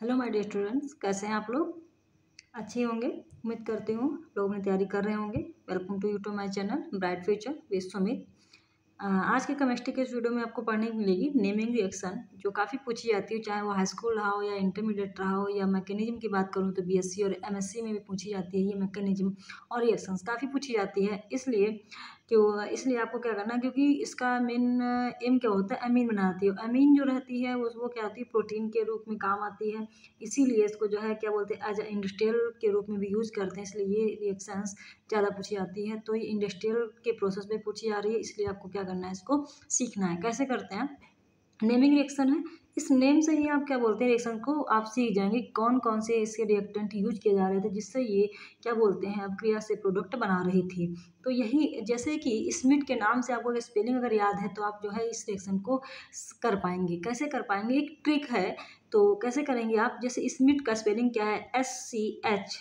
Hello my dear students, कैसे हैं आप लोग। अच्छे होंगे, उम्मीद करती हूँ लोग अपनी तैयारी कर रहे होंगे। Welcome to YouTube my channel bright future with Sumit. आज के केमिस्ट्री के इस वीडियो में आपको पढ़ने को मिलेगी नेमिंग रिएक्शन, जो काफ़ी पूछी जाती है, चाहे वो हाई स्कूल रहा हो या इंटरमीडिएट रहा हो, या मैकेनिज्म की बात करूँ तो बीएससी और एमएससी में भी पूछी जाती है। ये मैकेनिज्म और रिएक्शंस काफ़ी पूछी जाती है, इसलिए आपको क्या करना है, क्योंकि इसका मेन एम क्या होता है, अमीन बनाती है। अमीन जो रहती है वो क्या होती है, प्रोटीन के रूप में काम आती है। इसीलिए इसको जो है क्या बोलते हैं, एज ए इंडस्ट्रियल के रूप में भी यूज़ करते हैं, इसलिए ये रिएक्शंस ज़्यादा पूछी जाती है। तो ये इंडस्ट्रियल के प्रोसेस में पूछी जा रही है, इसलिए आपको क्या करना है, इसको सीखना है। कैसे करते हैं, नेमिंग रिएक्शन है। इस नेम से ही आप क्या बोलते हैं, रिएक्शन को आप सीख जाएंगे कौन कौन से इसके रिएक्टेंट यूज किए जा रहे थे, जिससे ये क्या बोलते हैं अभिक्रिया से प्रोडक्ट बना रही थी। तो यही जैसे कि स्मिथ के नाम से आपको स्पेलिंग अगर याद है तो आप जो है इस रिएक्शन को कर पाएंगे। कैसे कर पाएंगे, एक ट्रिक है। तो कैसे करेंगे आप, जैसे स्मिथ का स्पेलिंग क्या है, SCHMITT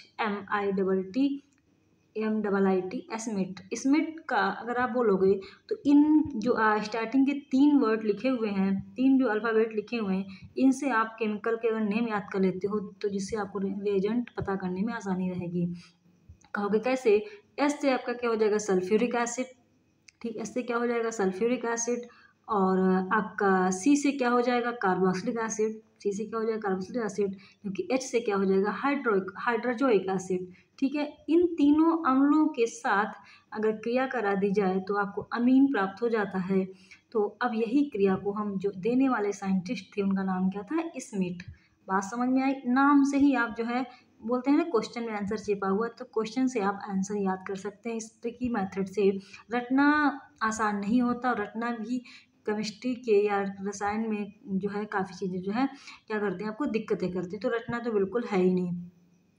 स्मिथ। स्मिथ का अगर आप बोलोगे तो इन जो स्टार्टिंग के 3 वर्ड लिखे हुए हैं, 3 जो अल्फ़ाबेट लिखे हुए हैं, इनसे आप केमिकल के अगर नेम याद कर लेते हो तो जिससे आपको रिएजेंट पता करने में आसानी रहेगी। कहोगे कैसे, एस से आपका क्या हो जाएगा, सल्फ्यूरिक एसिड। ठीक, एस से क्या हो जाएगा, सल्फ्यूरिक एसिड। और आपका सी से क्या हो जाएगा, कार्बोक्सिलिक एसिड। सी से क्या हो जाएगा, कार्बोक्सिलिक एसिड। क्योंकि एच से क्या हो जाएगा, हाइड्रोजोइक एसिड। ठीक है, इन तीनों अम्लों के साथ अगर क्रिया करा दी जाए तो आपको अमीन प्राप्त हो जाता है। तो अब यही क्रिया को हम जो देने वाले साइंटिस्ट थे उनका नाम क्या था, स्मिथ। बात समझ में आई। नाम से ही आप जो है बोलते हैं ना, क्वेश्चन में आंसर छिपा हुआ है, तो क्वेश्चन से आप आंसर याद कर सकते हैं। इस ट्रिकी मेथड से रटना आसान नहीं होता, और रटना भी केमिस्ट्री के या रसायन में जो है काफ़ी चीज़ें जो है क्या करते हैं, आपको दिक्कतें करती हैं। तो रटना तो बिल्कुल है ही नहीं।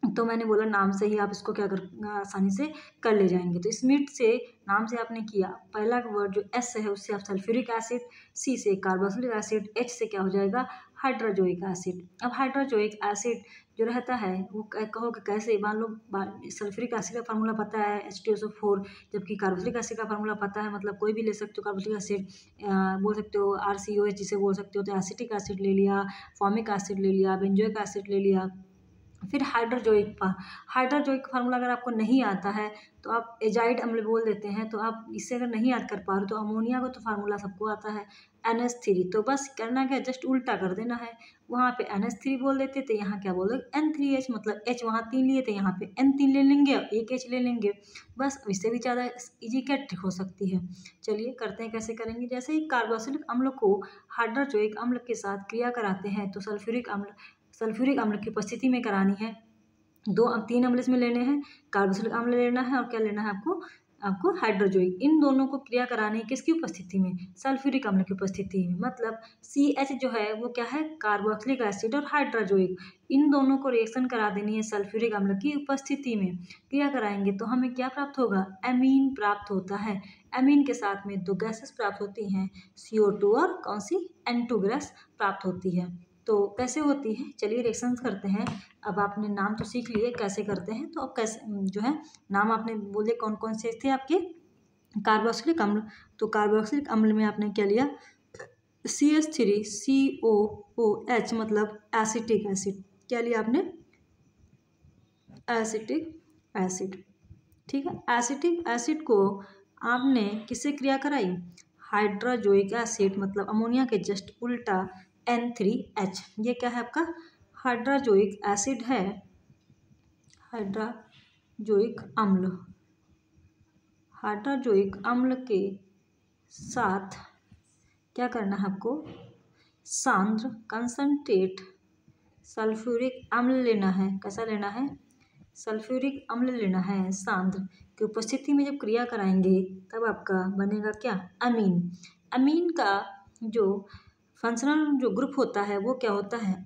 तो मैंने बोला नाम से ही आप इसको क्या कर आसानी से कर ले जाएंगे। तो स्मिथ से नाम से आपने किया, पहला वर्ड जो एस है उससे आप सल्फ्यूरिक एसिड, सी से कार्बोक्सिलिक एसिड, एच से क्या हो जाएगा, हाइड्रोजोइक एसिड। अब हाइड्रोजोइक एसिड जो रहता है वो कहोगे कैसे, मान लो सल्फ्यूरिक एसिड का फार्मूला पता है H2SO4, जबकि कार्बोक्सिलिक एसिड का फार्मूला पता है, मतलब कोई भी ले सकते हो कार्बोक्सिलिक एसिड, बोल सकते हो RCOH जिसे बोल सकते हो। तो एसिटिक एसिड ले लिया, फॉर्मिक एसिड ले लिया, बेंजोइक एसिड ले लिया। फिर हाइड्रोजोइक फार्मूला अगर आपको नहीं आता है तो आप एजाइड अम्ल बोल देते हैं। तो आप इससे अगर नहीं याद कर पा रहे हो तो अमोनिया का तो फार्मूला सबको आता है, NH3। तो बस करना क्या, जस्ट उल्टा कर देना है। वहाँ पे NH3 बोल देते थे, यहाँ क्या बोल दो N3H, मतलब H वहाँ 3 लिए थे, यहाँ पे N3 ले लेंगे और 1 H ले लेंगे। बस इससे भी ज़्यादा ईजी क्या ट्रिक हो सकती है। चलिए करते हैं, कैसे करेंगे। जैसे ही कार्बोक्सिलिक अम्ल को हाइड्रोजोइक अम्ल के साथ क्रिया कराते हैं तो सल्फ्यूरिक अम्ल की उपस्थिति में करानी है। 3 अम्ल इसमें लेने हैं, कार्बोक्सिलिक अम्ल लेना है और क्या लेना है आपको हाइड्रोजोइक। इन दोनों को क्रिया करानी है किसकी उपस्थिति में, सल्फ्यूरिक अम्ल की उपस्थिति में। मतलब CH जो है वो क्या है, कार्बोक्सिलिक एसिड और हाइड्रोजोइक, इन दोनों को रिएक्शन करा देनी है सल्फ्यूरिक अम्ल की उपस्थिति में। क्रिया कराएंगे तो हमें क्या प्राप्त होगा, अमीन प्राप्त होता है। अमीन के साथ में 2 गैसेस प्राप्त होती हैं, CO2 और कौन सी, N2 गैस प्राप्त होती है। तो कैसे होती है, चलिए रिएक्शन करते हैं। अब आपने नाम तो सीख लिए कैसे करते हैं, तो अब कैसे जो है नाम आपने बोले कौन कौन से थे आपके, कार्बोक्सिलिक अम्ल। तो कार्बोक्सिलिक अम्ल में आपने क्या लिया, CH3COOH, मतलब एसिटिक एसिड। क्या लिया आपने, एसिटिक एसिड। ठीक है, एसिटिक एसिड को आपने किससे क्रिया कराई, हाइड्रोजोइक एसिड, मतलब अमोनिया के जस्ट उल्टा N3H। ये क्या है आपका, हाइड्रोजोइक एसिड है, हाइड्रोजोइक अम्ल। हाइड्रोजोइक अम्ल के साथ क्या करना है आपको, सांद्र कंसंट्रेट सल्फ्यूरिक अम्ल लेना है। कैसा लेना है, सल्फ्यूरिक अम्ल लेना है। सांद्र की उपस्थिति में जब क्रिया कराएंगे तब आपका बनेगा क्या, अमीन। अमीन का जो फंक्शनल जो ग्रुप होता है वो क्या होता है,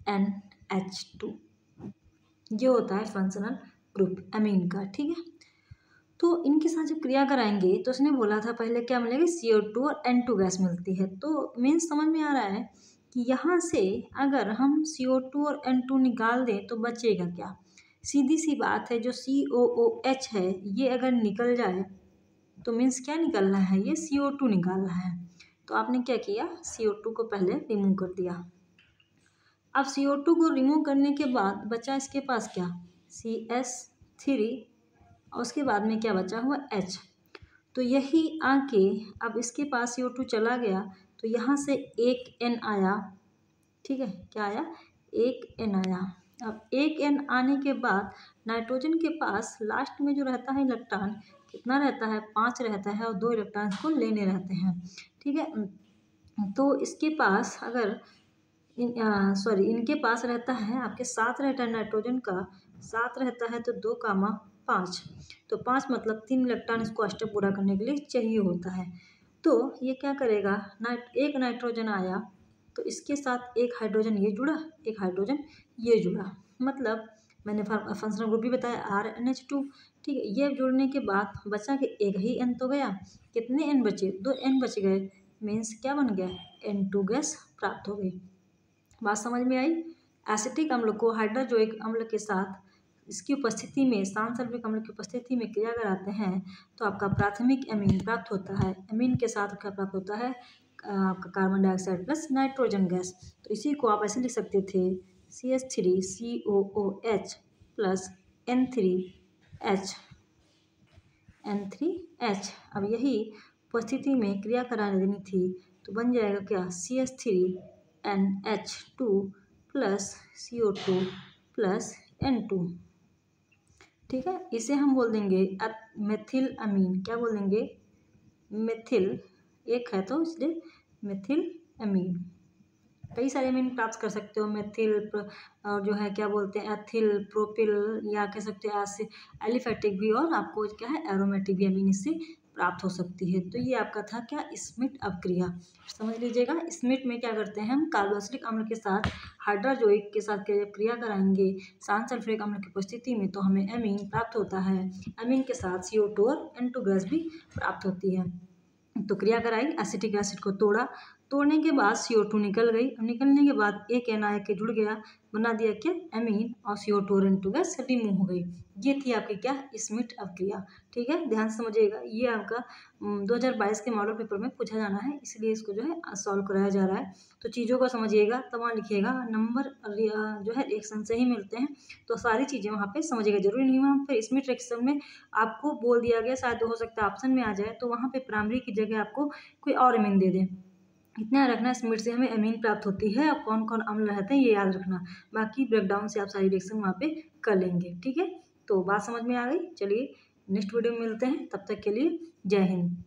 RNH2। ये होता है फंक्शनल ग्रुप अमीन का। ठीक है, तो इनके साथ जब क्रिया कराएंगे तो उसने बोला था पहले क्या मिलेगा, CO2 और N2 गैस मिलती है। तो मीन्स समझ में आ रहा है कि यहाँ से अगर हम CO2 और N2 निकाल दें तो बचेगा क्या, सीधी सी बात है, जो COOH है ये अगर निकल जाए तो मीन्स क्या निकलना है, ये CO2 निकालना है। तो आपने क्या किया, CO2 को पहले रिमूव कर दिया। अब CO2 को रिमूव करने के बाद बचा इसके पास क्या, CH3, और उसके बाद में क्या बचा हुआ H। तो यही आके अब इसके पास CO2 चला गया तो यहाँ से एक N आया, ठीक है, क्या आया, एक N आया। अब एक N आने के बाद नाइट्रोजन के पास लास्ट में जो रहता है इलेक्ट्रॉन कितना रहता है, 5 रहता है, और 2 इलेक्ट्रॉन को लेने रहते हैं, ठीक है। तो इसके पास अगर इनके पास रहता है, आपके 7 रहता है नाइट्रोजन का, 7 रहता है तो 2 कामा 5, तो 5 मतलब 3 इलेक्ट्रॉन इसको स्टेप पूरा करने के लिए चाहिए होता है। तो ये क्या करेगा, एक नाइट्रोजन आया तो इसके साथ एक हाइड्रोजन ये जुड़ा, एक हाइड्रोजन ये जुड़ा, मतलब मैंने फंक्शनल ग्रुप भी बताया RNH2, ठीक है। ये जुड़ने के बाद बचा कि एक ही N तो गया, कितने N बचे, 2 N बच गए, मीन्स क्या बन गया, N2 गैस प्राप्त हो गई। बात समझ में आई। एसिटिक अम्ल को हाइड्रोजोइक अम्ल के साथ इसकी उपस्थिति में, सांसल्फिक अम्ल की उपस्थिति में क्रिया कराते हैं तो आपका प्राथमिक एमीन प्राप्त होता है। एमीन के साथ क्या प्राप्त होता है, आपका carbon dioxide plus nitrogen gas. तो इसी को आप ऐसे लिख सकते थे, CH3COOH प्लस N3H। अब यही उपस्थिति में क्रिया कराने देनी थी तो बन जाएगा क्या, CH3NH2 plus CO2 plus N2, ठीक है। इसे हम बोल देंगे मेथिल अमीन, क्या बोल देंगे, मेथिल, एक है तो इसलिए मेथिल अमीन। कई सारे अमीन प्राप्त कर सकते हो, मेथिल और जो है क्या बोलते हैं एथिल, प्रोपिल, या कह सकते हैं एलिफेटिक भी, और आपको क्या है एरोमेटिक भी अमीन इससे प्राप्त हो सकती है। तो ये आपका था क्या, स्मिट अपक्रिया, समझ लीजिएगा। स्मिट में क्या करते हैं हम, कार्बोक्सिलिक अम्ल के साथ हाइड्रोजोइक के साथ क्रिया कराएंगे सांसल्फ्यूरिक अम्ल की उपस्थिति में तो हमें अमीन प्राप्त होता है। अमीन के साथ CO2 और N2 गैस भी प्राप्त होती है। तो क्रिया कराई, एसिटिक एसिड को तोड़ा, तोड़ने के बाद CO2 निकल गई, निकलने के बाद एक N के जुड़ गया, बना दिया क्या, एमीन, और CO2 और N2 गैस रिमूव हो गई। ये थी आपकी क्या, स्मिट अपक्रिया, ठीक है। ध्यान से समझिएगा, ये आपका 2022 के मॉडल पेपर में पूछा जाना है, इसलिए इसको जो है सॉल्व कराया जा रहा है। तो चीज़ों को समझिएगा, तब वहाँ लिखिएगा, नंबर जो है रिएक्शन से ही मिलते हैं, तो सारी चीज़ें वहाँ पे समझिएगा। जरूरी नहीं वहाँ पे स्मिट रिएक्शन में आपको बोल दिया गया, शायद हो सकता है ऑप्शन में आ जाए, तो वहाँ पे प्राइमरी की जगह आपको कोई और अमीन दे दें। इतना रखना, स्मिट से हमें अमीन प्राप्त होती है, और कौन कौन अम्ल रहते हैं ये याद रखना, बाकी ब्रेकडाउन से आप सारी रिएक्शन वहाँ पे कर लेंगे, ठीक है। तो बात समझ में आ गई। चलिए नेक्स्ट वीडियो में मिलते हैं, तब तक के लिए जय हिंद।